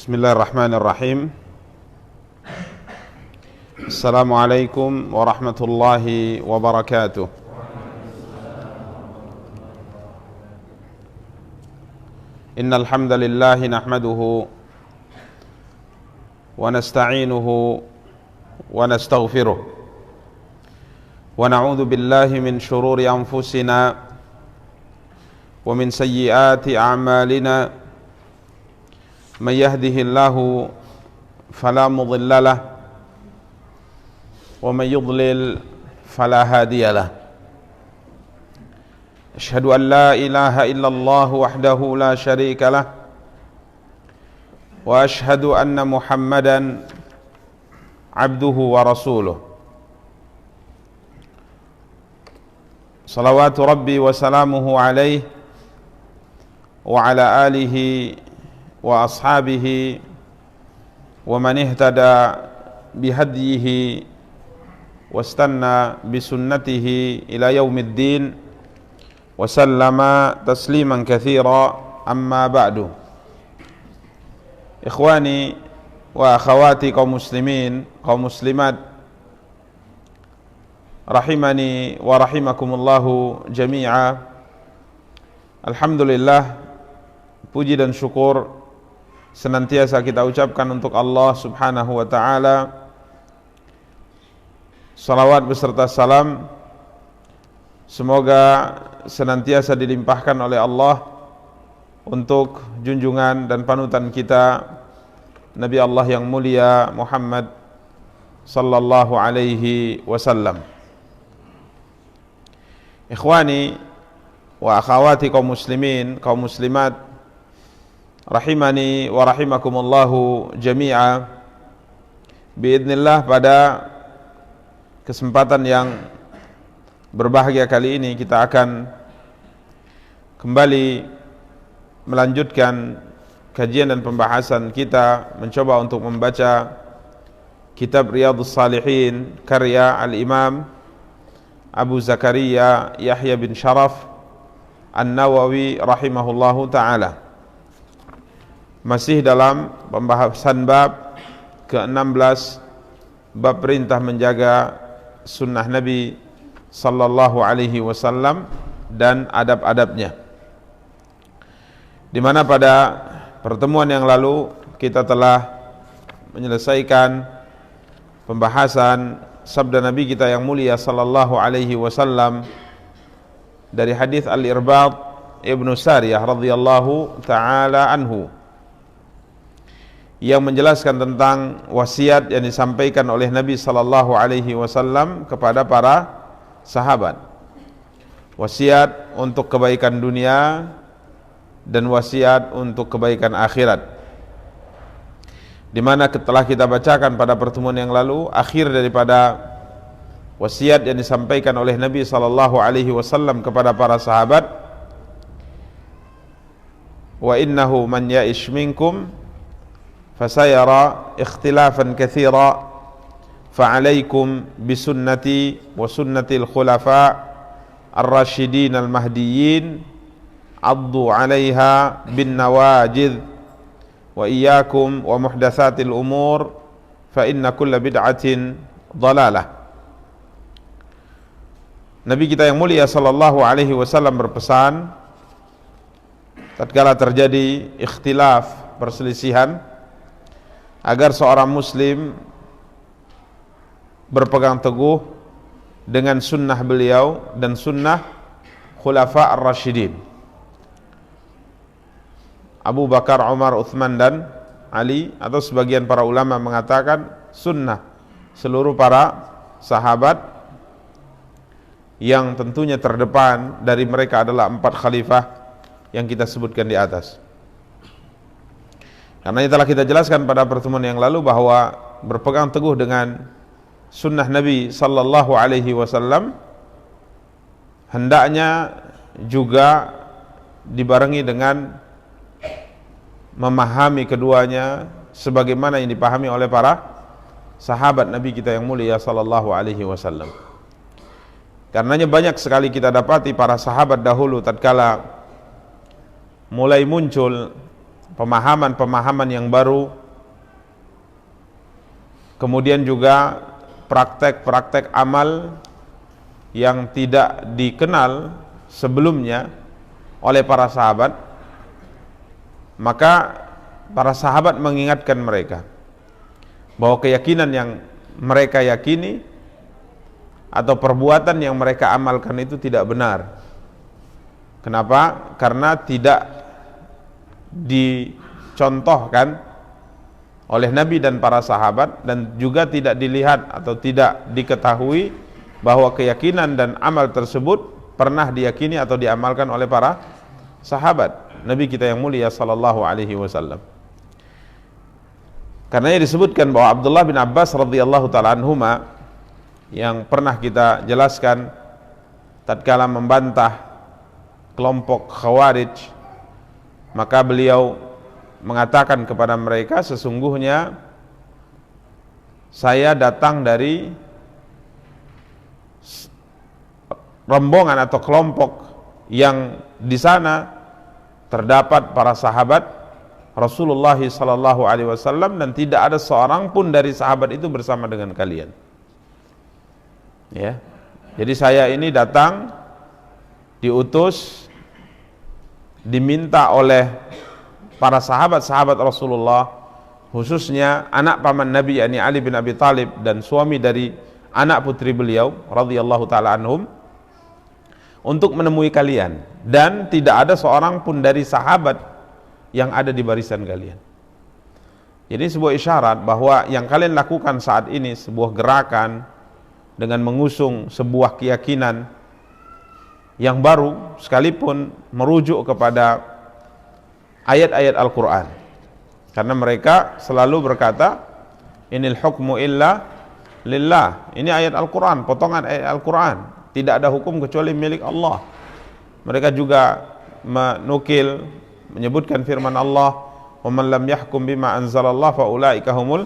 Bismillahirrahmanirrahim. Assalamualaikum warahmatullahi wabarakatuh. Innal hamdalillah nahmaduhu wa nasta'inuhu wa nastaghfiruh wa na'udzu billahi min shururi anfusina wa min sayyiati a'malina. من يهده الله فلا مضل له ومن يضلل فلا هادي له أشهد أن لا إله إلا الله وحده لا شريك له وأشهد أن محمدا عبده ورسوله صلوات ربي وسلامه عليه وعلى آله wa ashabihi wa man ihtada bihadyihi wastanna bisunnatihi ila yaumiddin wa sallama tasliman katsira amma ba'du. Ikhwani wa akhawati kaum muslimin, kaum muslimat rahimani wa rahimakumullahu jami'a. Alhamdulillah, puji dan syukur senantiasa kita ucapkan untuk Allah subhanahu wa ta'ala. Salawat beserta salam semoga senantiasa dilimpahkan oleh Allah untuk junjungan dan panutan kita Nabi Allah yang mulia Muhammad sallallahu alaihi wasallam. Ikhwani wa akhawati kaum muslimin, kaum muslimat rahimani wa rahimakumullahu jami'a. Biidznillah, pada kesempatan yang berbahagia kali ini kita akan kembali melanjutkan kajian dan pembahasan kita, mencoba untuk membaca kitab Riyadhus Shalihin karya Al-Imam Abu Zakaria Yahya bin Sharaf An-Nawawi rahimahullahu ta'ala. Masih dalam pembahasan bab ke-16, bab perintah menjaga sunnah Nabi sallallahu alaihi wasallam dan adab-adabnya, di mana pada pertemuan yang lalu kita telah menyelesaikan pembahasan sabda Nabi kita yang mulia sallallahu alaihi wasallam dari hadis Al-Irbad Ibnu Sariyah radhiyallahu taala anhu, yang menjelaskan tentang wasiat yang disampaikan oleh Nabi sallallahu alaihi wasallam kepada para sahabat. Wasiat untuk kebaikan dunia dan wasiat untuk kebaikan akhirat. Di mana telah kita bacakan pada pertemuan yang lalu, akhir daripada wasiat yang disampaikan oleh Nabi sallallahu alaihi wasallam kepada para sahabat, wa innahu man ya'ish minkum fasayara ikhtilafan katsira fa'alaikum bisunnati wa sunnatil khulafa ar-rasyidin al-mahdiyyin addu 'alaiha bin nawajidh wa iyyakum wa muhdatsatil umur fa inna kulla bid'atin dhalalah. Nabi kita yang mulia sallallahu alaihi wasallam berpesan, tatkala terjadi ikhtilaf, perselisihan, agar seorang muslim berpegang teguh dengan sunnah beliau dan sunnah khulafa ar-rasyidin Abu Bakar, Umar, Uthman dan Ali, atau sebagian para ulama mengatakan sunnah seluruh para sahabat, yang tentunya terdepan dari mereka adalah 4 khalifah yang kita sebutkan di atas. Karena telah kita jelaskan pada pertemuan yang lalu bahwa berpegang teguh dengan sunnah Nabi sallallahu alaihi wasallam hendaknya juga dibarengi dengan memahami keduanya sebagaimana yang dipahami oleh para sahabat Nabi kita yang mulia sallallahu alaihi wasallam. Karenanya banyak sekali kita dapati para sahabat dahulu tatkala mulai muncul pemahaman-pemahaman yang baru, kemudian juga praktek-praktek amal yang tidak dikenal sebelumnya oleh para sahabat, maka para sahabat mengingatkan mereka bahwa keyakinan yang mereka yakini atau perbuatan yang mereka amalkan itu tidak benar. Kenapa? Karena tidak dicontohkan oleh Nabi dan para sahabat, dan juga tidak dilihat atau tidak diketahui bahwa keyakinan dan amal tersebut pernah diyakini atau diamalkan oleh para sahabat Nabi kita yang mulia sallallahu alaihi wasallam. Karenanya disebutkan bahwa Abdullah bin Abbas radhiyallahu taala anhuma yang pernah kita jelaskan tatkala membantah kelompok Khawarij, maka beliau mengatakan kepada mereka, sesungguhnya saya datang dari rombongan atau kelompok yang di sana terdapat para sahabat Rasulullah sallallahu alaihi wasallam, dan tidak ada seorang pun dari sahabat itu bersama dengan kalian. Ya. Jadi saya ini datang diutus, diminta oleh para sahabat-sahabat Rasulullah, khususnya anak paman Nabi yakni Ali bin Abi Thalib dan suami dari anak putri beliau radhiyallahu taala anhum, untuk menemui kalian, dan tidak ada seorang pun dari sahabat yang ada di barisan kalian. Jadi sebuah isyarat bahwa yang kalian lakukan saat ini sebuah gerakan dengan mengusung sebuah keyakinan yang baru, sekalipun merujuk kepada ayat-ayat Al-Quran, karena mereka selalu berkata inil hukmu illa lillah. Ini ayat Al-Quran, potongan ayat Al-Quran, tidak ada hukum kecuali milik Allah. Mereka juga menukil, menyebutkan firman Allah, wa man lam yahkum bima anzalallah fa ulaika humul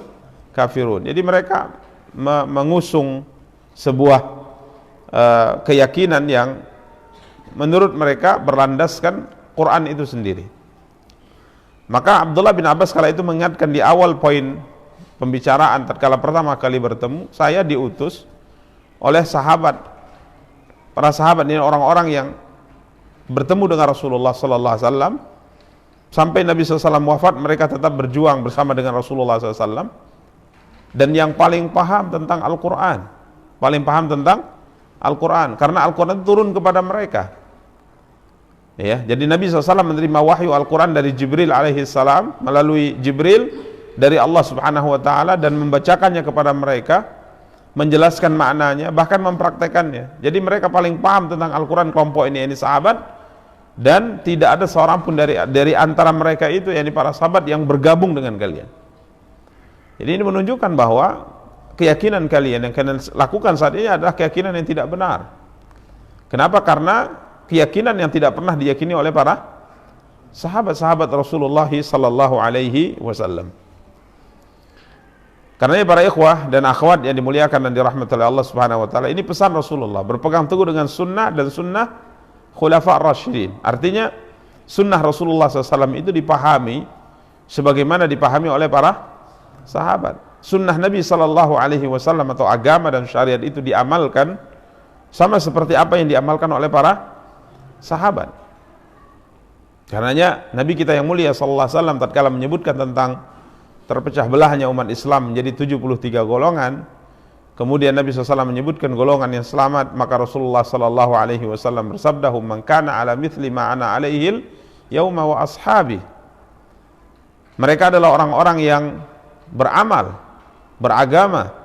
kafirun. Jadi mereka mengusung sebuah keyakinan yang menurut mereka berlandaskan Quran itu sendiri. Maka Abdullah bin Abbas kala itu mengingatkan di awal poin pembicaraan tatkala pertama kali bertemu, saya diutus oleh sahabat, para sahabat ini orang-orang yang bertemu dengan Rasulullah sallallahu alaihi wasallam sampai Nabi SAW wafat, mereka tetap berjuang bersama dengan Rasulullah SAW, dan yang paling paham tentang Al-Quran, paling paham tentang Al-Quran, karena Al-Quran turun kepada mereka. Ya, jadi Nabi SAW menerima wahyu Al-Quran dari Jibril alaihissalam, melalui Jibril dari Allah subhanahu wa ta'ala, dan membacakannya kepada mereka, menjelaskan maknanya, bahkan mempraktekannya. Jadi mereka paling paham tentang Al-Quran, kelompok ini sahabat, dan tidak ada seorang pun dari antara mereka itu, yakni para sahabat, yang bergabung dengan kalian. Jadi ini menunjukkan bahwa keyakinan kalian yang kalian lakukan saat ini adalah keyakinan yang tidak benar. Kenapa? Karena keyakinan yang tidak pernah diyakini oleh para sahabat-sahabat Rasulullah sallallahu alaihi wasallam. Karena para ikhwah dan akhwat yang dimuliakan dan dirahmati oleh Allah Subhanahu wa taala, ini pesan Rasulullah, berpegang teguh dengan sunnah dan sunnah khulafa ar-rasyidin. Artinya sunnah Rasulullah SAW itu dipahami sebagaimana dipahami oleh para sahabat. Sunnah Nabi sallallahu alaihi wasallam atau agama dan syariat itu diamalkan sama seperti apa yang diamalkan oleh para sahabat. Karenanya Nabi kita yang mulia sallallahu alaihi wasallam tatkala menyebutkan tentang terpecah belahnya umat Islam menjadi 73 golongan, kemudian Nabi SAW menyebutkan golongan yang selamat, maka Rasulullah sallallahu alaihi wasallam bersabda, "Hum man kana ala mithli ma ana alaihil yauma wa ashabi." Mereka adalah orang-orang yang beramal, beragama,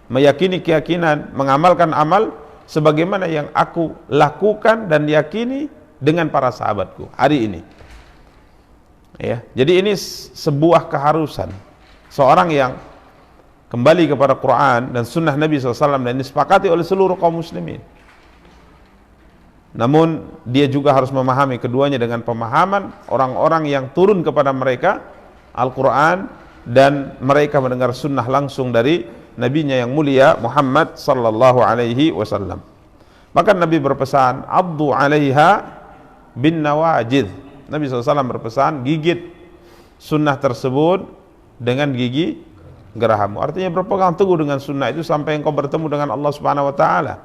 meyakini keyakinan, mengamalkan amal sebagaimana yang aku lakukan dan yakini dengan para sahabatku hari ini. Ya, jadi ini sebuah keharusan seorang yang kembali kepada Quran dan sunnah Nabi SAW, dan disepakati oleh seluruh kaum muslimin. Namun dia juga harus memahami keduanya dengan pemahaman orang-orang yang turun kepada mereka Al-Quran, dan mereka mendengar sunnah langsung dari nabinya yang mulia Muhammad sallallahu alaihi wasallam. Maka Nabi berpesan, "Addu 'alaiha bin nawajid." Nabi SAW berpesan, gigit sunnah tersebut dengan gigi gerahamu. Artinya berpegang teguh dengan sunnah itu sampai engkau bertemu dengan Allah Subhanahu wa taala.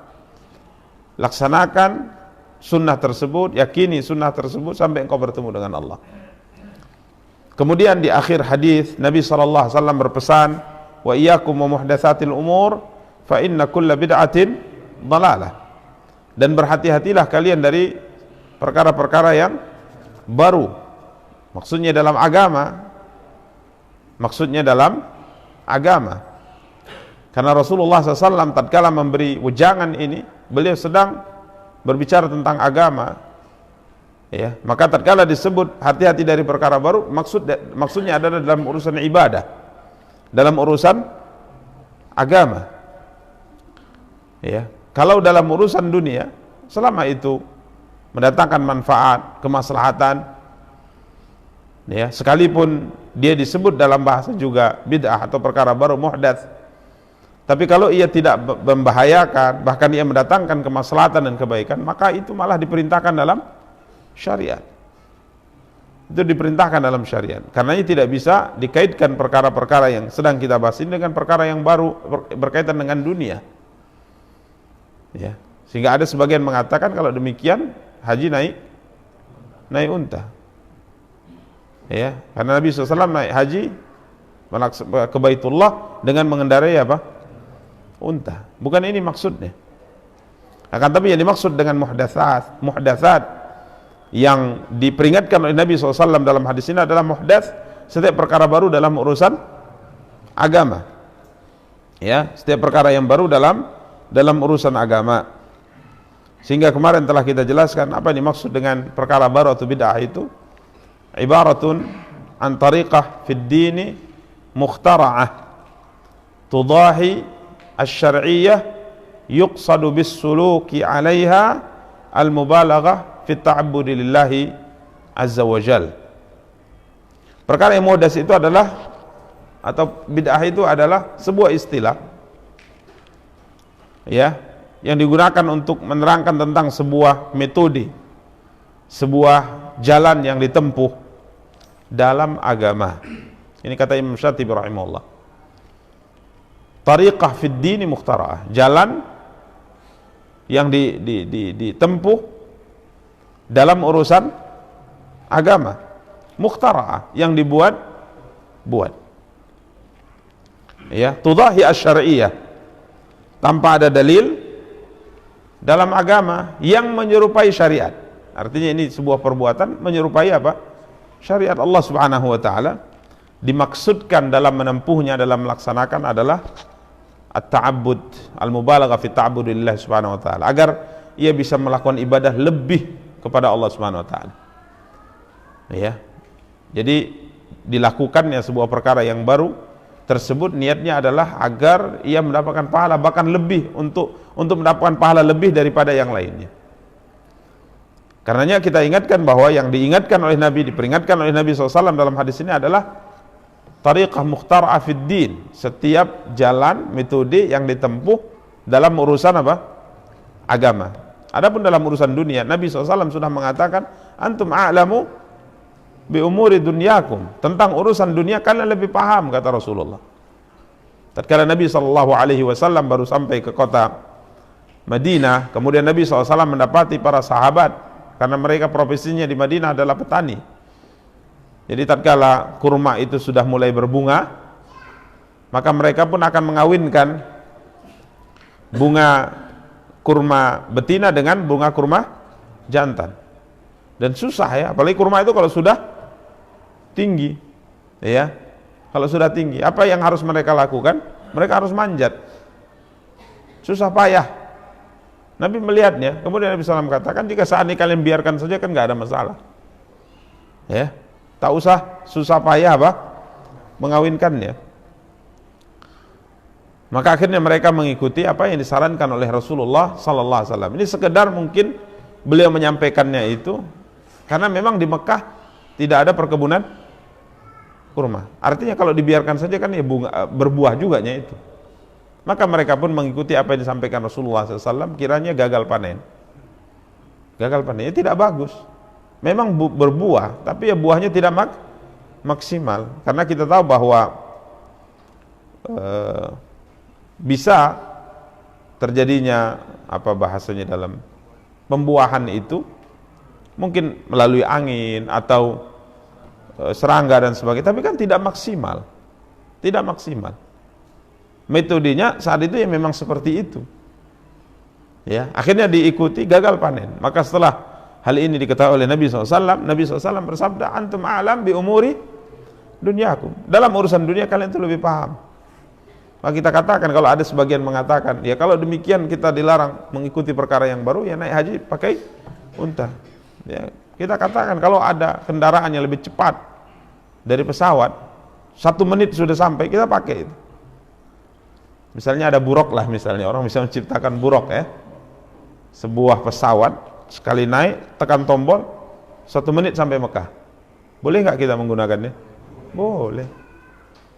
Laksanakan sunnah tersebut, yakini sunnah tersebut sampai engkau bertemu dengan Allah. Kemudian di akhir hadis Nabi sallallahu alaihi wasallam berpesan, wa iyyakum wa muhdatsatil umur fa inna kulla bid'atin dhalalah. Dan berhati-hatilah kalian dari perkara-perkara yang baru. Maksudnya dalam agama. Karena Rasulullah SAW tatkala memberi wejangan ini, beliau sedang berbicara tentang agama. Ya, maka tatkala disebut hati-hati dari perkara baru, maksudnya adalah dalam urusan ibadah, dalam urusan agama. Ya, kalau dalam urusan dunia, selama itu mendatangkan manfaat, kemaslahatan, ya, sekalipun dia disebut dalam bahasa juga bid'ah atau perkara baru, muhdats, tapi kalau ia tidak membahayakan, bahkan ia mendatangkan kemaslahatan dan kebaikan, maka itu malah diperintahkan dalam syariat. Itu diperintahkan dalam syariat. Karena ini tidak bisa dikaitkan perkara-perkara yang sedang kita bahas ini dengan perkara yang baru berkaitan dengan dunia. Ya, sehingga ada sebagian mengatakan kalau demikian haji naik unta. Ya, karena Nabi SAW naik haji ke Baitullah dengan mengendarai apa? Unta. Bukan ini maksudnya. Akan tapi yang dimaksud dengan muhdatsat yang diperingatkan oleh Nabi SAW dalam hadis ini adalah muhdats, setiap perkara baru dalam urusan agama. Ya, setiap perkara yang baru dalam urusan agama. Sehingga kemarin telah kita jelaskan apa yang dimaksud dengan perkara baru atau bid'ah itu. Ibaratun an tariqah fid dini mukhtara'ah tudahi asy-syar'iyyah yuqsadu bis suluki 'alaiha al-mubalaghah fi ta'abbudi lillahi azza wa jal. Perkara yang muhdas itu adalah, atau bid'ah itu adalah sebuah istilah, ya, yang digunakan untuk menerangkan tentang sebuah metode, sebuah jalan yang ditempuh dalam agama. Ini kata Imam Syatibi rahimahullah. Tariqah fid dini mukhtara'ah, jalan yang ditempuh dalam urusan agama, mukhtara'ah, yang dibuat. Ya, tudahi asy-syar'iyyah, tanpa ada dalil dalam agama yang menyerupai syariat. Artinya ini sebuah perbuatan menyerupai apa? Syariat Allah Subhanahu wa taala. Dimaksudkan dalam menempuhnya, dalam melaksanakan adalah at-ta'abbud, al-mubalaghah fi ta'abbudillah Subhanahu wa taala, agar ia bisa melakukan ibadah lebih kepada Allah Subhanahu wa taala. Ya. Jadi dilakukannya sebuah perkara yang baru tersebut, niatnya adalah agar ia mendapatkan pahala bahkan lebih, untuk mendapatkan pahala lebih daripada yang lainnya. Karenanya kita ingatkan bahwa yang diingatkan oleh Nabi, diperingatkan oleh Nabi SAW dalam hadis ini adalah tariqah mukhtara'ah fid din, setiap jalan, metode yang ditempuh dalam urusan apa? Agama. Adapun dalam urusan dunia, Nabi SAW sudah mengatakan, antum a'lamu bi umuri dunyakum, tentang urusan dunia kalian lebih paham, kata Rasulullah. Tatkala Nabi SAW baru sampai ke kota Madinah, kemudian Nabi SAW mendapati para sahabat, karena mereka profesinya di Madinah adalah petani. Jadi tatkala kurma itu sudah mulai berbunga, maka mereka pun akan mengawinkan bunga kurma betina dengan bunga kurma jantan. Dan susah ya, apalagi kurma itu kalau sudah tinggi, ya. Kalau sudah tinggi, apa yang harus mereka lakukan? Mereka harus manjat. Susah payah. Nabi melihatnya, kemudian Nabi SAW katakan, jika saat ini kalian biarkan saja kan nggak ada masalah. Ya, tak usah susah payah apa mengawinkannya. Maka akhirnya mereka mengikuti apa yang disarankan oleh Rasulullah SAW. Ini sekedar mungkin beliau menyampaikannya itu karena memang di Mekah tidak ada perkebunan kurma. Artinya kalau dibiarkan saja kan ya berbuah juga itu. Maka mereka pun mengikuti apa yang disampaikan Rasulullah SAW, kiranya gagal panen. Gagal panen, ya tidak bagus. Memang berbuah, tapi ya buahnya maksimal, karena kita tahu bahwa bisa terjadinya apa bahasanya dalam pembuahan itu mungkin melalui angin atau serangga dan sebagainya, tapi kan tidak maksimal. Tidak maksimal. Metodenya saat itu ya memang seperti itu. Ya, akhirnya diikuti, gagal panen. Maka setelah hal ini diketahui oleh Nabi SAW, Nabi SAW bersabda, antum a'lam bi umuri dunyakum. Dalam urusan dunia kalian itu lebih paham. Maka kita katakan, kalau ada sebagian mengatakan, ya kalau demikian kita dilarang mengikuti perkara yang baru, ya naik haji pakai unta. Ya, kita katakan kalau ada kendaraan yang lebih cepat dari pesawat, 1 menit sudah sampai, kita pakai itu. Misalnya ada buruk lah, misalnya orang bisa menciptakan buruk ya, sebuah pesawat sekali naik tekan tombol 1 menit sampai Mekah. Boleh nggak kita menggunakannya? Boleh,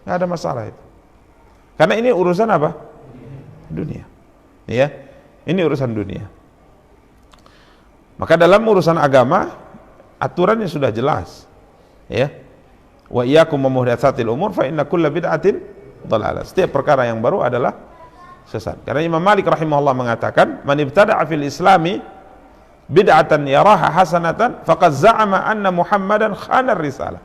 nggak ada masalah itu. Karena ini urusan apa? Dunia. Ya, ini urusan dunia. Maka dalam urusan agama aturannya sudah jelas. Ya. Wa iyyakum wa muhdatsatil umur fa inna kulla bid'atin dhalalah. Setiap perkara yang baru adalah sesat. Karena Imam Malik rahimahullah mengatakan, man ibtada'a fil islami bid'atan yaraha hasanatan faqad za'ama anna Muhammadan khana risalah.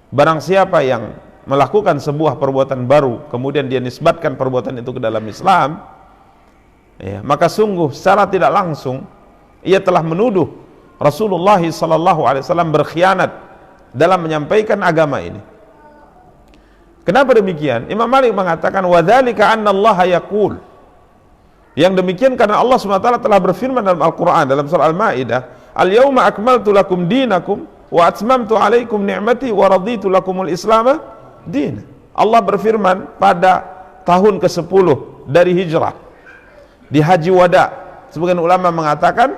Barang siapa yang melakukan sebuah perbuatan baru kemudian dia nisbatkan perbuatan itu ke dalam Islam, ya, maka sungguh secara tidak langsung ia telah menuduh Rasulullah SAW berkhianat dalam menyampaikan agama ini. Kenapa demikian? Imam Malik mengatakan wadzalika anna Allah yaqul. Yang demikian karena Allah SWT telah berfirman dalam Al-Qur'an dalam surah Al-Maidah, "Al-yauma akmaltu lakum dinakum wa atmamtu 'alaikum ni'mati wa raditu lakumul Islam din." Allah berfirman pada tahun ke-10 dari hijrah di Haji Wada. Sebagian ulama mengatakan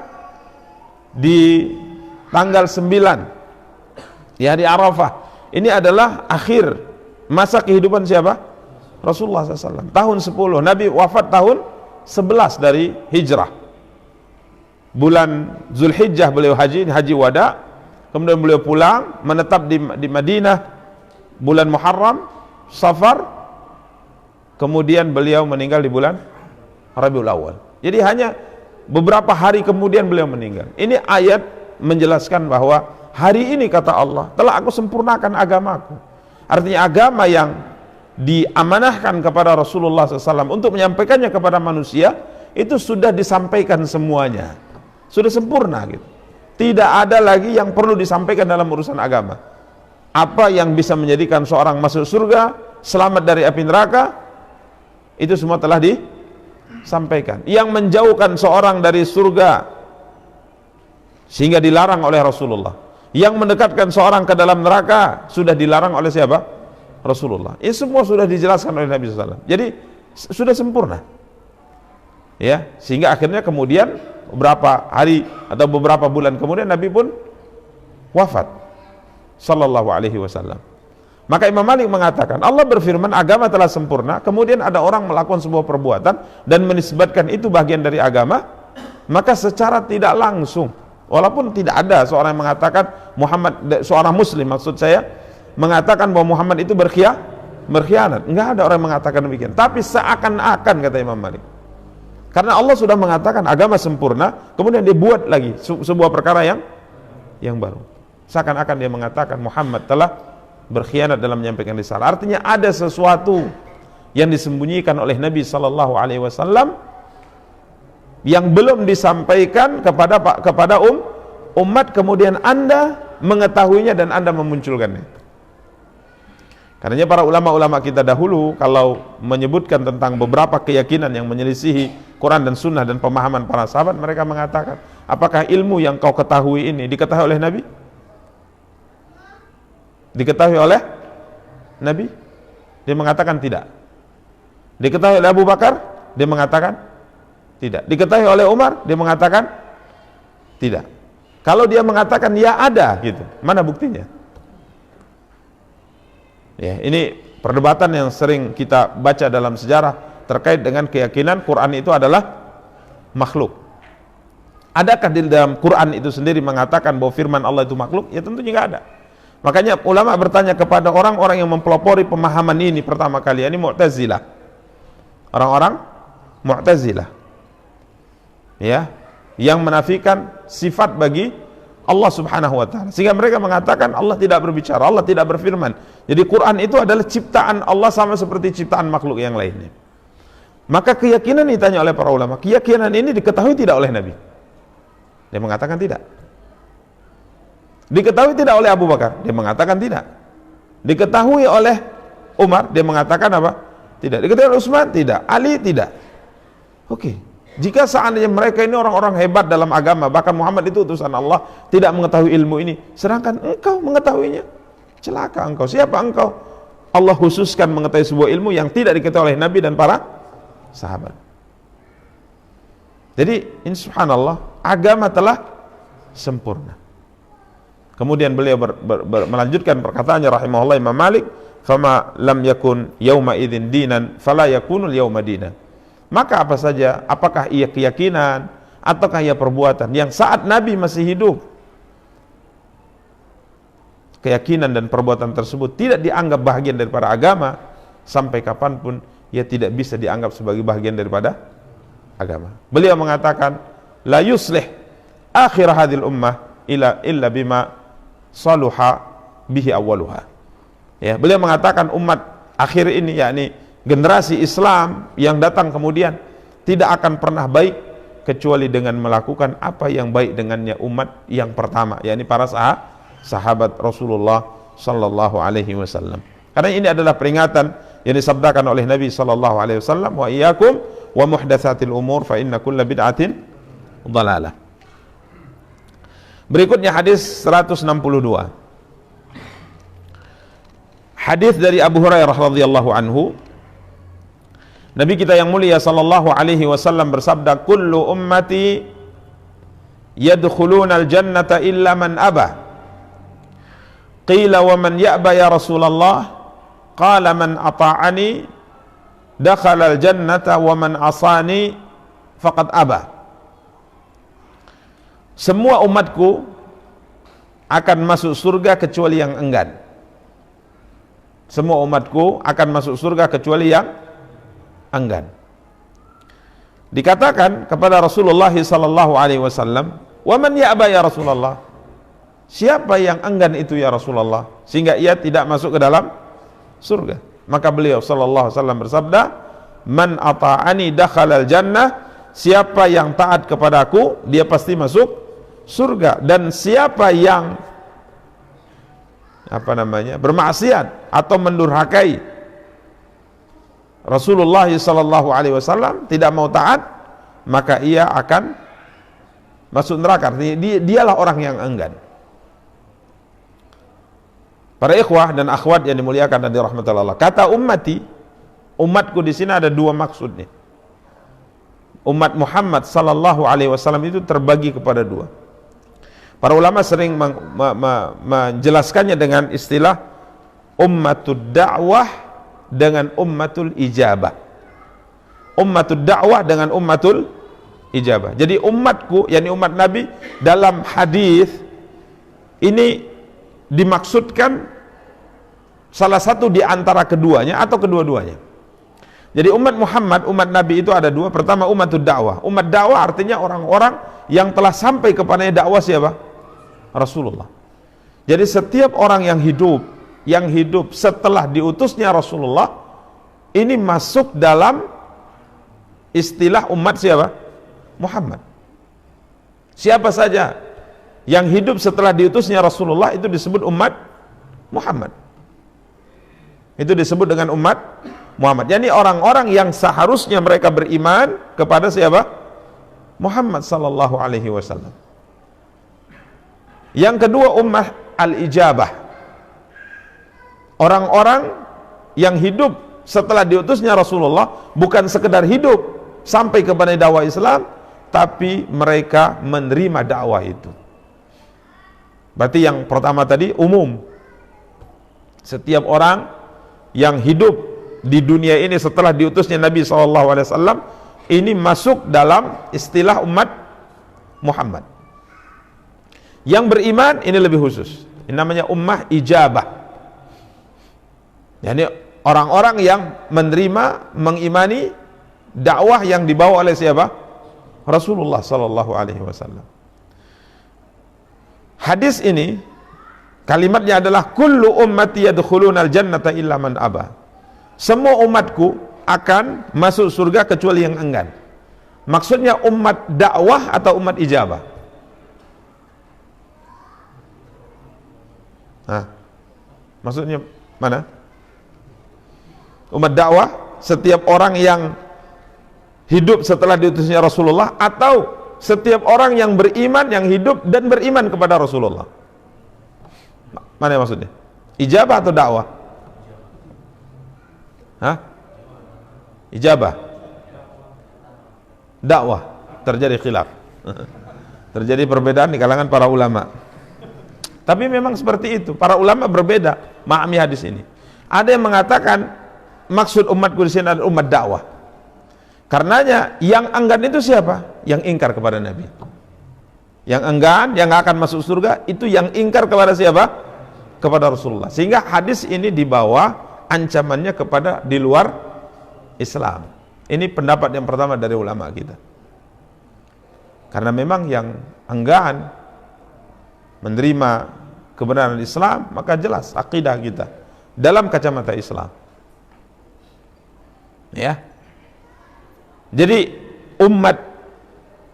di tanggal 9 di hari Arafah. Ini adalah akhir masa kehidupan siapa? Rasulullah SAW. Tahun 10, Nabi wafat tahun 11 dari hijrah. Bulan Zulhijjah beliau haji wada. Kemudian beliau pulang, menetap di Madinah bulan Muharram, Safar. Kemudian beliau meninggal di bulan Rabiul Awal. Jadi hanya beberapa hari kemudian beliau meninggal. Ini ayat menjelaskan bahwa hari ini kata Allah, telah aku sempurnakan agamaku. Artinya agama yang diamanahkan kepada Rasulullah SAW untuk menyampaikannya kepada manusia, itu sudah disampaikan semuanya. Sudah sempurna gitu. Tidak ada lagi yang perlu disampaikan dalam urusan agama. Apa yang bisa menjadikan seorang masuk surga, selamat dari api neraka, itu semua telah disampaikan. Yang menjauhkan seorang dari surga sehingga dilarang oleh Rasulullah, yang mendekatkan seorang ke dalam neraka sudah dilarang oleh siapa? Rasulullah. Ini semua sudah dijelaskan oleh Nabi SAW. Jadi sudah sempurna. Ya, sehingga akhirnya kemudian beberapa hari atau beberapa bulan kemudian Nabi pun wafat sallallahu alaihi wasallam. Maka Imam Malik mengatakan, Allah berfirman agama telah sempurna, kemudian ada orang melakukan sebuah perbuatan dan menisbatkan itu bagian dari agama, maka secara tidak langsung, walaupun tidak ada seorang yang mengatakan Muhammad, seorang muslim maksud saya, mengatakan bahwa Muhammad itu berkhianat. Enggak ada orang yang mengatakan demikian. Tapi seakan-akan kata Imam Malik, karena Allah sudah mengatakan agama sempurna, kemudian dia buat lagi sebuah perkara yang baru. Seakan-akan dia mengatakan Muhammad telah berkhianat dalam menyampaikan risalah. Artinya ada sesuatu yang disembunyikan oleh Nabi SAW yang belum disampaikan kepada umat, kemudian Anda mengetahuinya dan Anda memunculkannya. Karenanya para ulama-ulama kita dahulu kalau menyebutkan tentang beberapa keyakinan yang menyelisihi Quran dan Sunnah dan pemahaman para sahabat, mereka mengatakan, apakah ilmu yang kau ketahui ini diketahui oleh Nabi? Diketahui oleh Nabi? Dia mengatakan tidak. Diketahui oleh Abu Bakar? Dia mengatakan tidak. Diketahui oleh Umar? Dia mengatakan tidak. Kalau dia mengatakan ya ada gitu, mana buktinya? Ya, ini perdebatan yang sering kita baca dalam sejarah terkait dengan keyakinan Quran itu adalah makhluk. Adakah di dalam Quran itu sendiri mengatakan bahwa firman Allah itu makhluk? Ya tentunya nggak ada. Makanya ulama bertanya kepada orang-orang yang mempelopori pemahaman ini pertama kali, ini Mu'tazilah. Orang-orang Mu'tazilah. Ya, yang menafikan sifat bagi Allah Subhanahu wa taala. Sehingga mereka mengatakan Allah tidak berbicara, Allah tidak berfirman. Jadi Quran itu adalah ciptaan Allah sama seperti ciptaan makhluk yang lainnya. Maka keyakinan ditanya oleh para ulama, keyakinan ini diketahui tidak oleh Nabi? Dia mengatakan tidak. Diketahui tidak oleh Abu Bakar? Dia mengatakan tidak. Diketahui oleh Umar? Dia mengatakan apa? Tidak. Diketahui oleh Utsman? Tidak. Ali? Tidak. Oke. Jika seandainya mereka ini orang-orang hebat dalam agama, bahkan Muhammad itu utusan Allah, tidak mengetahui ilmu ini, sedangkan engkau mengetahuinya, celaka engkau. Siapa engkau? Allah khususkan mengetahui sebuah ilmu yang tidak diketahui oleh Nabi dan para sahabat. Jadi, ini subhanallah, agama telah sempurna. Kemudian beliau melanjutkan perkataannya rahimahullah Imam Malik, "Fama lam yakun yauma idzin dinan, fala yakunul yauma dinan." Maka apa saja, apakah ia keyakinan ataukah ia perbuatan yang saat Nabi masih hidup, keyakinan dan perbuatan tersebut tidak dianggap bahagian daripada agama, sampai kapanpun ia tidak bisa dianggap sebagai bahagian daripada agama. Beliau mengatakan, la yuslih akhir hadhil ummah illa bima saluha bihi awwaluha. Ya, beliau mengatakan umat akhir ini, yakni generasi Islam yang datang kemudian, tidak akan pernah baik kecuali dengan melakukan apa yang baik dengannya umat yang pertama, yakni para sahabat Rasulullah sallallahu alaihi wasallam. Karena ini adalah peringatan yang disabdakan oleh Nabi sallallahu alaihi wasallam, wa iyyakum wa muhdatsatil umur fa inna kulla bid'atin dhalalah. Berikutnya hadis 162. Hadis dari Abu Hurairah radhiyallahu anhu, Nabi kita yang mulia sallallahu alaihi wasallam bersabda, kullu ummati yadkhuluna al-jannata illa man aba. Qila wa man ya'ba ya Rasulullah? Qala man ata'ani dakhala al-jannata wa man asani faqad aba. Semua umatku akan masuk surga kecuali yang enggan. Semua umatku akan masuk surga kecuali yang enggan. Dikatakan kepada Rasulullah sallallahu alaihi wasallam, "Wa man ya'ba ya Rasulullah?" Siapa yang enggan itu ya Rasulullah sehingga ia tidak masuk ke dalam surga? Maka beliau sallallahu alaihi wasallam bersabda, "Man ata'ani dakhalal jannah." Siapa yang taat kepadaku, dia pasti masuk surga. Dan siapa yang bermaksiat atau mendurhakai Rasulullah sallallahu alaihi wasallam, tidak mau taat, maka ia akan masuk neraka. Dialah orang yang enggan. Para ikhwah dan akhwat yang dimuliakan dan dirahmati Allah, kata ummati, umatku di sini ada dua maksudnya. Umat Muhammad sallallahu alaihi wasallam itu terbagi kepada dua. Para ulama sering menjelaskannya dengan istilah ummatud da'wah dengan ummatul ijabah. Ummatud da'wah dengan ummatul ijabah. Jadi umatku, yakni umat Nabi, dalam hadis ini dimaksudkan salah satu di antara keduanya atau kedua-duanya. Jadi umat Muhammad, umat Nabi itu ada dua. Pertama ummatud da'wah. Umat dakwah artinya orang-orang yang telah sampai kepadanya dakwah siapa? Rasulullah. Jadi setiap orang yang hidup setelah diutusnya Rasulullah, ini masuk dalam istilah umat siapa? Muhammad. Siapa saja yang hidup setelah diutusnya Rasulullah itu disebut umat Muhammad. Itu disebut dengan umat Muhammad. Yani orang-orang yang seharusnya mereka beriman kepada siapa? Muhammad sallallahu alaihi wasallam. Yang kedua ummah al-ijabah. Orang-orang yang hidup setelah diutusnya Rasulullah bukan sekedar hidup sampai kepada dakwah Islam, tapi mereka menerima dakwah itu. Berarti yang pertama tadi umum. Setiap orang yang hidup di dunia ini setelah diutusnya Nabi SAW, ini masuk dalam istilah umat Muhammad. Yang beriman ini lebih khusus. Ini namanya ummah ijabah. Yani orang-orang yang menerima, mengimani dakwah yang dibawa oleh siapa? Rasulullah sallallahu alaihi wasallam. Hadis ini kalimatnya adalah kullu ummati yadkhulunal jannata illa man aba. Semua umatku akan masuk surga kecuali yang enggan. Maksudnya umat dakwah atau umat ijabah? Maksudnya mana? Umat dakwah, setiap orang yang hidup setelah diutusnya Rasulullah, atau setiap orang yang beriman, yang hidup dan beriman kepada Rasulullah? Mana maksudnya? Ijabah atau dakwah? Ijabah. Dakwah. Terjadi khilaf. Terjadi perbedaan di kalangan para ulama. Tapi memang seperti itu. Para ulama berbeda memahami hadis ini. Ada yang mengatakan maksud umatku di sini adalah umat dakwah. Karenanya yang enggan itu siapa? Yang ingkar kepada Nabi. Yang enggan, yang akan masuk surga itu yang ingkar kepada siapa? Kepada Rasulullah. Sehingga hadis ini dibawa ancamannya kepada di luar Islam. Ini pendapat yang pertama dari ulama kita. Karena memang yang enggan menerima kebenaran Islam, maka jelas akidah kita dalam kacamata Islam. Ya. Jadi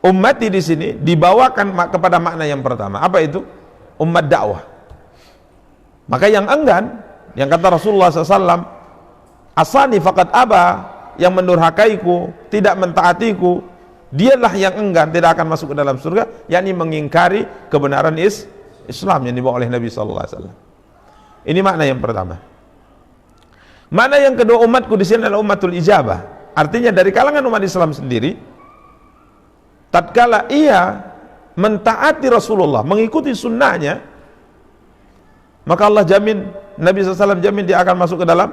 ummati di sini dibawakan kepada makna yang pertama. Apa itu? Umat dakwah. Maka yang enggan, yang kata Rasulullah SAW, asani faqad aba, yang mendurhakaiku, tidak mentaatiku, dialah yang enggan, tidak akan masuk ke dalam surga, yakni mengingkari kebenaran Islam yang dibawa oleh Nabi SAW. Ini makna yang pertama. Makna yang kedua, umatku di sini adalah ummatul ijabah. Artinya dari kalangan umat Islam sendiri, tatkala ia mentaati Rasulullah, mengikuti sunnahnya, maka Allah jamin, Nabi SAW jamin dia akan masuk ke dalam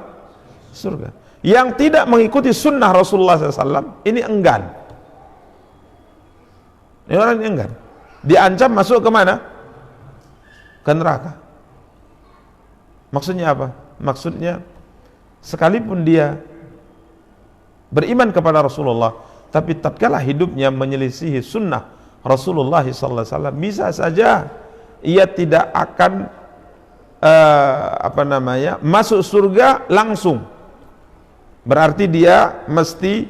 surga. Yang tidak mengikuti sunnah Rasulullah SAW, ini enggan. Ini orang yang enggan. Diancam masuk ke mana? Ke neraka. Maksudnya apa? Maksudnya sekalipun dia beriman kepada Rasulullah, tapi tatkala hidupnya menyelisihi sunnah Rasulullah SAW, bisa saja ia tidak akan masuk surga langsung. Berarti dia mesti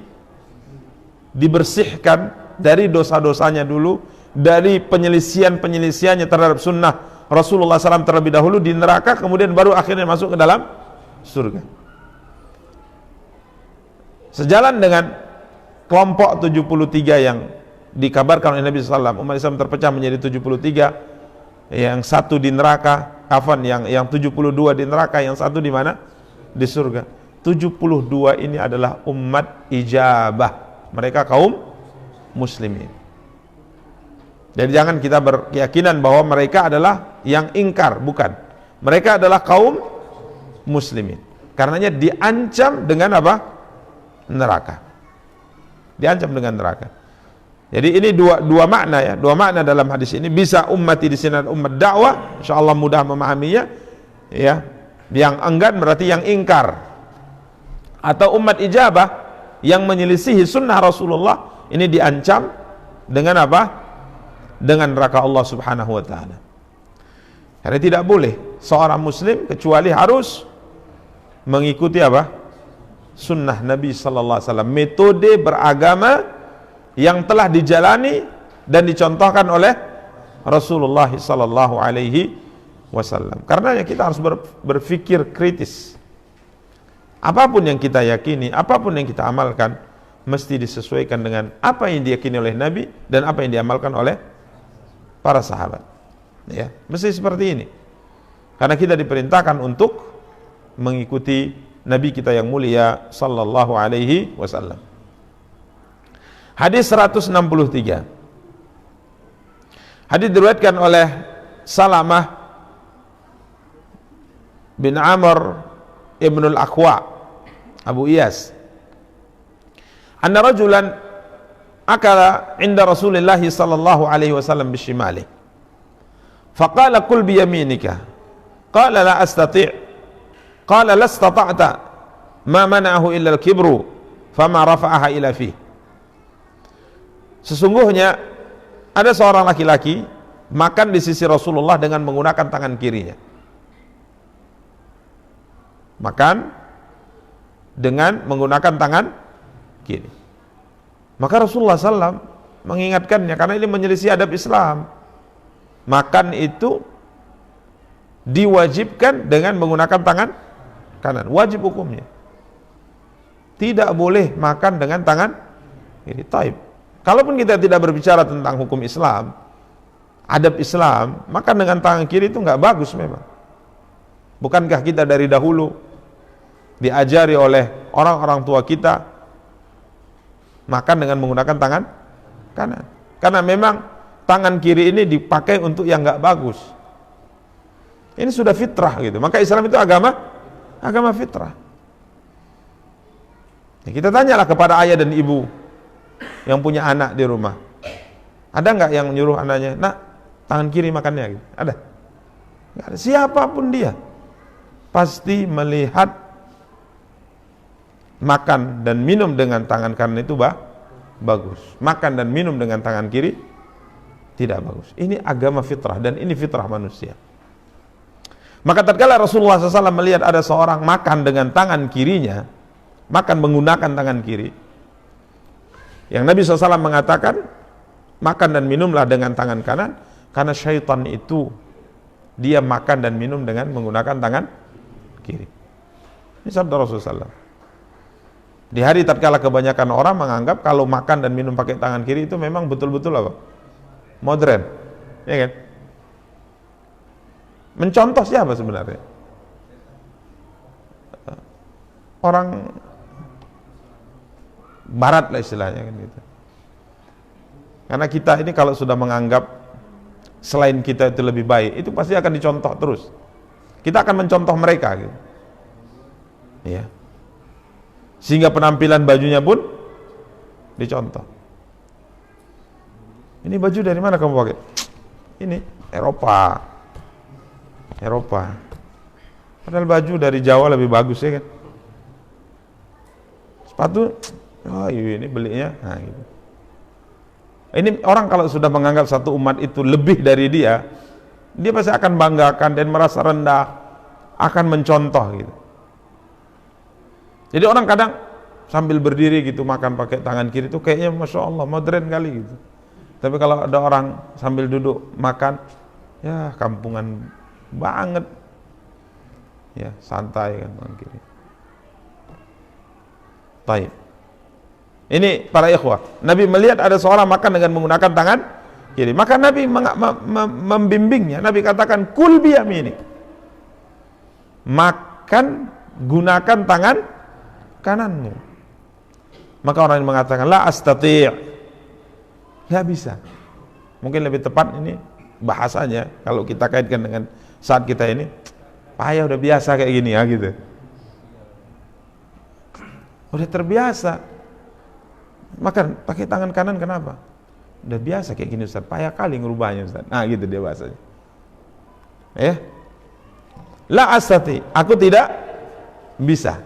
dibersihkan dari dosa-dosanya dulu, dari penyelisihannya terhadap sunnah Rasulullah SAW terlebih dahulu di neraka, kemudian baru akhirnya masuk ke dalam surga. Sejalan dengan kelompok 73 yang dikabarkan oleh Nabi SAW, umat Islam terpecah menjadi 73, yang satu di neraka, yang 72 di neraka, yang satu di mana? Di surga. 72 ini adalah umat ijabah, mereka kaum muslimin. Jadi jangan kita berkeyakinan bahwa mereka adalah yang ingkar, bukan. Mereka adalah kaum muslimin. Karenanya diancam dengan apa? Neraka. Diancam dengan neraka. Jadi ini dua makna ya, dua makna dalam hadis ini. Bisa ummati di sini umat dakwah, insyaallah mudah memahaminya. Ya, yang enggan berarti yang ingkar. Atau umat ijabah yang menyelisihi sunnah Rasulullah, ini diancam dengan apa? Dengan neraka Allah Subhanahu wa taala. Karena tidak boleh seorang muslim kecuali harus mengikuti apa? Sunnah Nabi sallallahu alaihi wasallam, metode beragama yang telah dijalani dan dicontohkan oleh Rasulullah sallallahu alaihi wasallam. Karena kita harus berpikir kritis. Apapun yang kita yakini, apapun yang kita amalkan, mesti disesuaikan dengan apa yang diyakini oleh Nabi dan apa yang diamalkan oleh para sahabat. Ya, mesti seperti ini. Karena kita diperintahkan untuk mengikuti Nabi kita yang mulia sallallahu alaihi wasallam. Hadis 163. Hadis diriwayatkan oleh Salamah bin Amr Ibnul Aqwa, Abu Iyas. Anna rajulan akala inda Rasulillah sallallahu alaihi wasallam bishimali. Faqala kul biyaminika. Qala la astati'. Qala la istata'ta. Ma mana'ahu illa al-kibru fama rafa'aha ila fi. Sesungguhnya ada seorang laki-laki makan di sisi Rasulullah dengan menggunakan tangan kirinya. Makan dengan menggunakan tangan kiri. Maka Rasulullah SAW mengingatkannya, karena ini menyelisih adab Islam. Makan itu diwajibkan dengan menggunakan tangan kanan, wajib hukumnya. Tidak boleh makan dengan tangan kiri. Taib. Kalaupun kita tidak berbicara tentang hukum Islam, adab Islam, makan dengan tangan kiri itu nggak bagus memang. Bukankah kita dari dahulu diajari oleh orang-orang tua kita makan dengan menggunakan tangan kanan? Karena memang tangan kiri ini dipakai untuk yang nggak bagus. Ini sudah fitrah gitu. Maka Islam itu agama fitrah. Ya, kita tanyalah kepada ayah dan ibu yang punya anak di rumah. Ada nggak yang nyuruh anaknya, nak tangan kiri makannya? Gitu. Ada? Nggak ada. Siapapun dia pasti melihat makan dan minum dengan tangan kanan itu bagus. Makan dan minum dengan tangan kiri tidak bagus. Ini agama fitrah dan ini fitrah manusia. Maka tatkala Rasulullah SAW melihat ada seorang makan dengan tangan kirinya, makan menggunakan tangan kiri, yang Nabi SAW mengatakan makan dan minumlah dengan tangan kanan, karena syaitan itu dia makan dan minum dengan menggunakan tangan kiri. Ini sabda Rasulullah SAW. Di hari tatkala kebanyakan orang menganggap kalau makan dan minum pakai tangan kiri itu memang betul-betul apa? Modern, ya kan? Mencontoh siapa sebenarnya? Orang barat lah istilahnya kan gitu. Karena kita ini kalau sudah menganggap selain kita itu lebih baik, itu pasti akan dicontoh terus. Kita akan mencontoh mereka gitu. Ya. Sehingga penampilan bajunya pun dicontoh. Ini baju dari mana kamu pakai? Ini Eropa. Padahal baju dari Jawa lebih bagus ya kan. Sepatu, oh ini belinya, nah gitu. Ini orang kalau sudah menganggap satu umat itu lebih dari dia pasti akan banggakan dan merasa rendah, akan mencontoh gitu. Jadi orang kadang sambil berdiri gitu makan pakai tangan kiri itu kayaknya Masya Allah modern kali gitu. Tapi kalau ada orang sambil duduk makan, ya kampungan banget, ya santai kan tangan kiri. Taib. Ini para ikhwah, Nabi melihat ada seorang makan dengan menggunakan tangan kiri, maka Nabi membimbingnya. Nabi katakan kul biyamini, makan gunakan tangan kananmu. Maka orang yang mengatakan la astati', nggak bisa. Mungkin lebih tepat ini bahasanya kalau kita kaitkan dengan saat kita ini, payah udah biasa kayak gini ya gitu. Udah terbiasa makan pakai tangan kanan, kenapa? Udah biasa kayak gini Ustaz, payah kali ngerubahnya Ustaz. Nah gitu dia bahasanya. La astati, aku tidak bisa.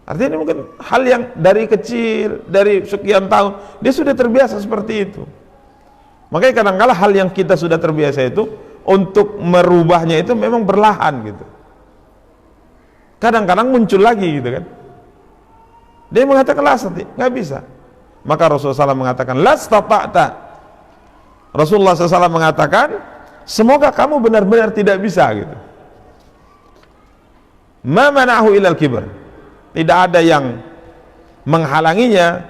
Artinya ini mungkin hal yang dari kecil, dari sekian tahun dia sudah terbiasa seperti itu. Makanya kadang-kala hal yang kita sudah terbiasa itu untuk merubahnya itu memang berlahan gitu. Kadang-kadang muncul lagi gitu kan. Dia mengatakan la astati, nggak bisa. Maka Rasulullah SAW mengatakan la stata'ta. Rasulullah SAW mengatakan semoga kamu benar-benar tidak bisa gitu. Ma mana'ahu ilal kibr. Tidak ada yang menghalanginya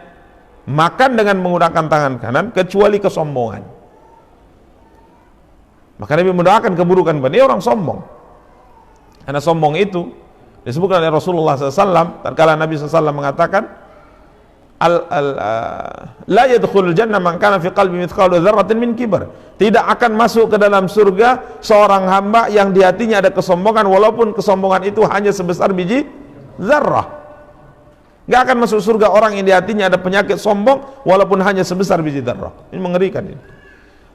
makan dengan menggunakan tangan kanan kecuali kesombongan. Maka Nabi mendoakan keburukan bagi orang sombong. Karena sombong itu disebutkan oleh Rasulullah SAW tatkala Nabi SAW mengatakan la yadkhulul jannah man kana fi qalbi mithqalu dzarratin min kibr. Tidak akan masuk ke dalam surga seorang hamba yang di hatinya ada kesombongan walaupun kesombongan itu hanya sebesar biji zarrah. Gak akan masuk surga orang yang di hatinya ada penyakit sombong walaupun hanya sebesar biji zarrah. Ini mengerikan ini.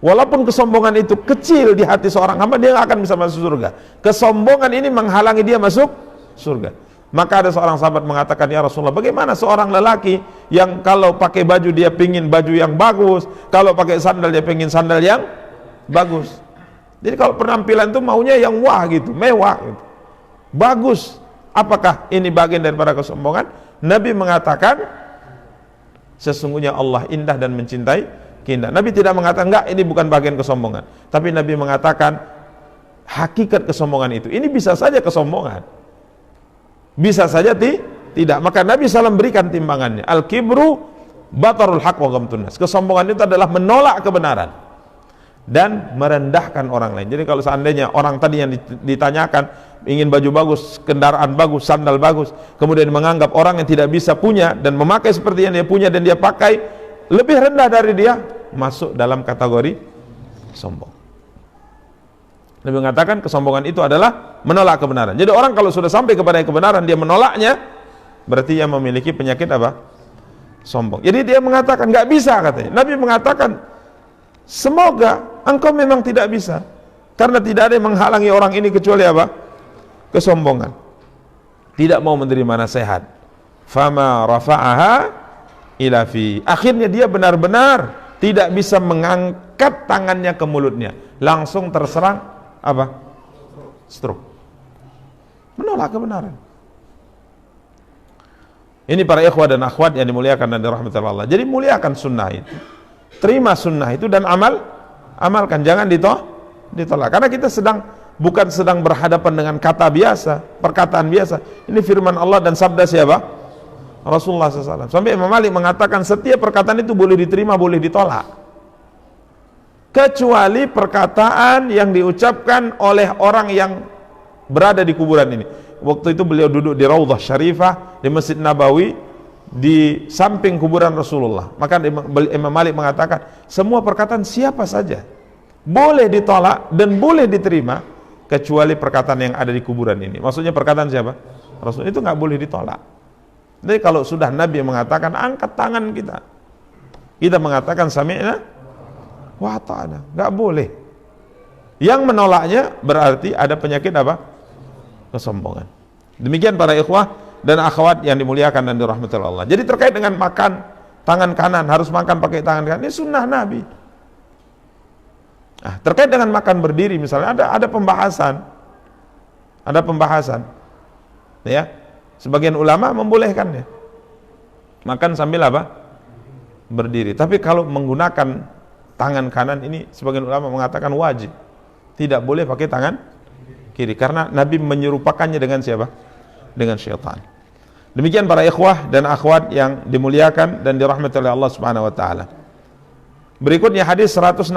Walaupun kesombongan itu kecil di hati seorang hamba, dia nggak akan bisa masuk surga. Kesombongan ini menghalangi dia masuk surga. Maka ada seorang sahabat mengatakan, ya Rasulullah, bagaimana seorang lelaki yang kalau pakai baju dia pingin baju yang bagus, kalau pakai sandal dia pingin sandal yang bagus. Jadi kalau penampilan itu maunya yang wah gitu, mewah gitu, bagus. Apakah ini bagian daripada kesombongan? Nabi mengatakan, sesungguhnya Allah indah dan mencintai keindahan. Nabi tidak mengatakan, enggak, ini bukan bagian kesombongan. Tapi Nabi mengatakan, hakikat kesombongan itu, ini bisa saja kesombongan, bisa saja tidak. Maka Nabi SAW berikan timbangannya. Al-kibru batarul haq wa ghamtun nas. Kesombongan itu adalah menolak kebenaran dan merendahkan orang lain. Jadi kalau seandainya orang tadi yang ditanyakan ingin baju bagus, kendaraan bagus, sandal bagus, kemudian menganggap orang yang tidak bisa punya dan memakai seperti yang dia punya dan dia pakai lebih rendah dari dia, masuk dalam kategori sombong. Nabi mengatakan kesombongan itu adalah menolak kebenaran. Jadi orang kalau sudah sampai kepada kebenaran dia menolaknya, berarti dia memiliki penyakit apa? Sombong. Jadi dia mengatakan nggak bisa, katanya. Nabi mengatakan, semoga engkau memang tidak bisa, karena tidak ada yang menghalangi orang ini kecuali apa? Kesombongan. Tidak mau menerima nasihat. Fama rafa'aha ila fi. Akhirnya dia benar-benar tidak bisa mengangkat tangannya ke mulutnya, langsung terserang apa? Stroke. Menolak kebenaran. Ini para ikhwah dan akhwat yang dimuliakan dan dirahmati Allah. Jadi muliakan sunnah itu, terima sunnah itu dan amalkan, jangan ditolak. Karena kita bukan sedang berhadapan dengan kata biasa, perkataan biasa. Ini firman Allah dan sabda siapa? Rasulullah SAW. Sampai Imam Malik mengatakan setiap perkataan itu boleh diterima, boleh ditolak, kecuali perkataan yang diucapkan oleh orang yang berada di kuburan ini. Waktu itu beliau duduk di Raudhah Syarifah di Masjid Nabawi di samping kuburan Rasulullah. Maka Imam Malik mengatakan semua perkataan siapa saja boleh ditolak dan boleh diterima, kecuali perkataan yang ada di kuburan ini. Maksudnya perkataan siapa? Rasul. Itu nggak boleh ditolak. Jadi kalau sudah Nabi mengatakan, angkat tangan kita mengatakan sami'na wa ta'ana, nggak boleh. Yang menolaknya berarti ada penyakit apa? Kesombongan. Demikian para ikhwah dan akhwat yang dimuliakan dan dirahmati Allah. Jadi terkait dengan makan, tangan kanan harus makan pakai tangan kanan, ini sunnah Nabi. Nah, terkait dengan makan berdiri misalnya ada pembahasan, ya. Sebagian ulama membolehkannya makan sambil apa? Berdiri. Tapi kalau menggunakan tangan kanan ini, sebagian ulama mengatakan wajib, tidak boleh pakai tangan kiri, karena Nabi menyerupakannya dengan siapa? Dengan syaitan. Demikian para ikhwah dan akhwat yang dimuliakan dan dirahmati oleh Allah Subhanahu wa taala. Berikutnya hadis 164.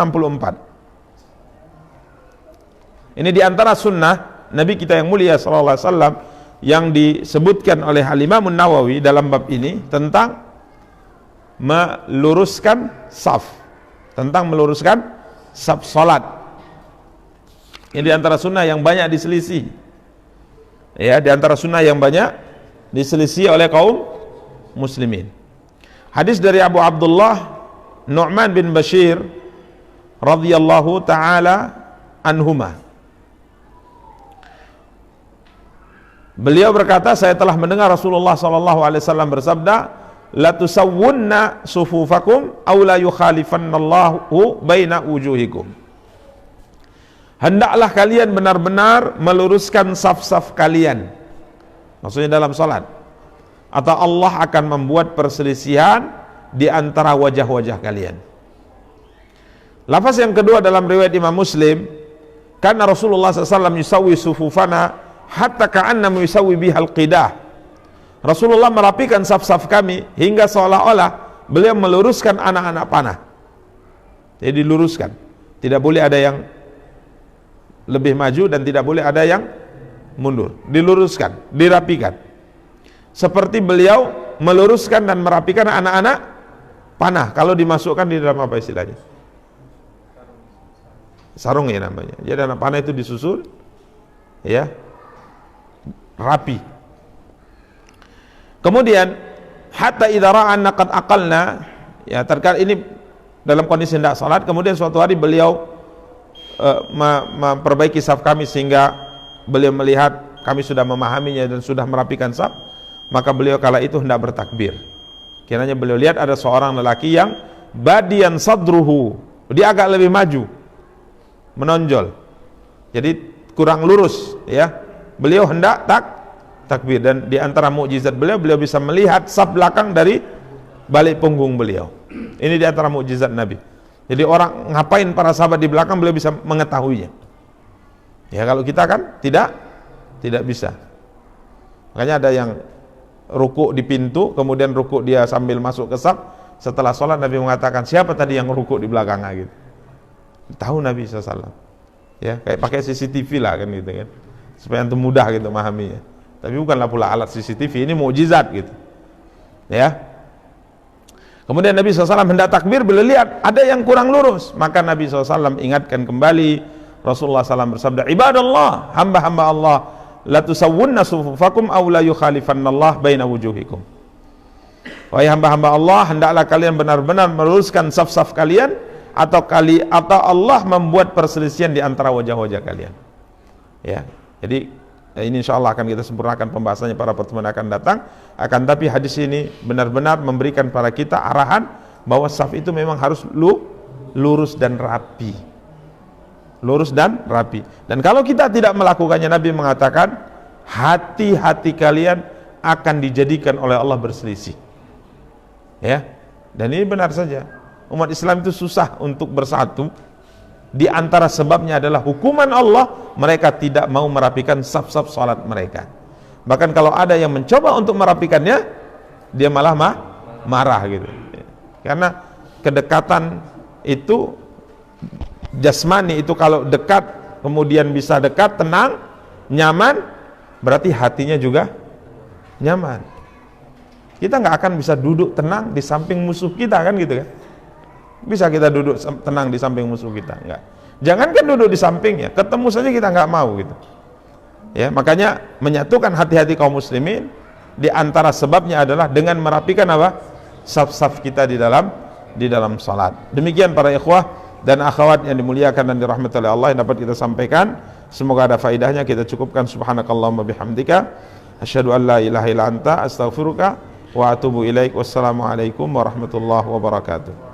Ini diantara sunnah Nabi kita yang mulia sallallahu alaihi wasallam yang disebutkan oleh Al-Imam Nawawi dalam bab ini tentang meluruskan saf, salat. Ini diantara sunnah yang banyak diselisih, ya, diantara sunnah yang banyak diselisih oleh kaum muslimin. Hadis dari Abu Abdullah Nu'man bin Bashir radhiyallahu taala anhuma. Beliau berkata, saya telah mendengar Rasulullah SAW bersabda, la tusawwunna sufufakum aw la yukhalifannallahu baina wujuhikum. Hendaklah kalian benar-benar meluruskan saf-saf kalian, maksudnya dalam salat, atau Allah akan membuat perselisihan di antara wajah-wajah kalian. Lafaz yang kedua dalam riwayat Imam Muslim, karena Rasulullah SAW yusawwi sufufana hatta ka'anna yusawi bihal qidah. Rasulullah merapikan saf-saf kami hingga seolah-olah beliau meluruskan anak-anak panah. Jadi diluruskan, tidak boleh ada yang lebih maju dan tidak boleh ada yang mundur. Diluruskan, dirapikan, seperti beliau meluruskan dan merapikan anak-anak panah. Kalau dimasukkan di dalam apa istilahnya? Sarung ya namanya. Jadi anak panah itu disusul, ya, rapi. Kemudian hatta idza ra'anna qad aqalna, ya, terkait ini dalam kondisi hendak salat, kemudian suatu hari beliau memperbaiki saf kami sehingga beliau melihat kami sudah memahaminya dan sudah merapikan saf, maka beliau kala itu hendak bertakbir. Kiranya beliau lihat ada seorang lelaki yang badian sadruhu, dia agak lebih maju, menonjol, jadi kurang lurus, ya. Beliau hendak takbir, dan di antara mukjizat beliau bisa melihat saf belakang dari balik punggung beliau. Ini di antara mukjizat Nabi. Jadi orang ngapain para sahabat di belakang, beliau bisa mengetahuinya. Ya, kalau kita kan tidak bisa. Makanya ada yang rukuk di pintu, kemudian rukuk dia sambil masuk ke saf. Setelah sholat Nabi mengatakan, siapa tadi yang rukuk di belakangnya gitu. Tahu Nabi SAW. Ya, kayak pakai CCTV lah kan gitu kan. Supaya antum mudah gitu memahaminya. Tapi bukanlah pula alat CCTV, ini mukjizat gitu. Ya. Kemudian Nabi SAW hendak takbir, beliau lihat ada yang kurang lurus, maka Nabi SAW ingatkan kembali. Rasulullah SAW bersabda, ibadallah, hamba-hamba Allah, la tusawwunna sufufakum aw la yukhalifannallah baina wujuhikum. Wahai hamba-hamba Allah, hendaklah kalian benar-benar meluruskan saf-saf kalian, atau Allah membuat perselisihan di antara wajah-wajah kalian. Ya, jadi ini insya Allah akan kita sempurnakan pembahasannya pada pertemuan akan datang. Akan tapi hadis ini benar-benar memberikan pada kita arahan bahwa saf itu memang harus lurus dan rapi. Lurus dan rapi. Dan kalau kita tidak melakukannya, Nabi mengatakan hati-hati kalian akan dijadikan oleh Allah berselisih. Ya. Dan ini benar saja. Umat Islam itu susah untuk bersatu. Di antara sebabnya adalah hukuman Allah, mereka tidak mau merapikan saf-saf salat mereka. Bahkan kalau ada yang mencoba untuk merapikannya, dia malah marah gitu. Karena kedekatan itu jasmani itu kalau dekat, kemudian bisa dekat, tenang, nyaman, berarti hatinya juga nyaman. Kita nggak akan bisa duduk tenang di samping musuh kita kan gitu kan. Bisa kita duduk tenang di samping musuh kita? Enggak. Jangankan duduk di sampingnya, ketemu saja kita nggak mau gitu. Ya, makanya menyatukan hati-hati kaum muslimin di antara sebabnya adalah dengan merapikan apa? Saf-saf kita di dalam salat. Demikian para ikhwah dan akhwat yang dimuliakan dan dirahmati oleh Allah yang dapat kita sampaikan. Semoga ada faedahnya. Kita cukupkan. Subhanakallahumma bihamdika asyhadu an la ilaha illa anta astaghfiruka wa atubu ilaik. Wassalamualaikum warahmatullahi wabarakatuh.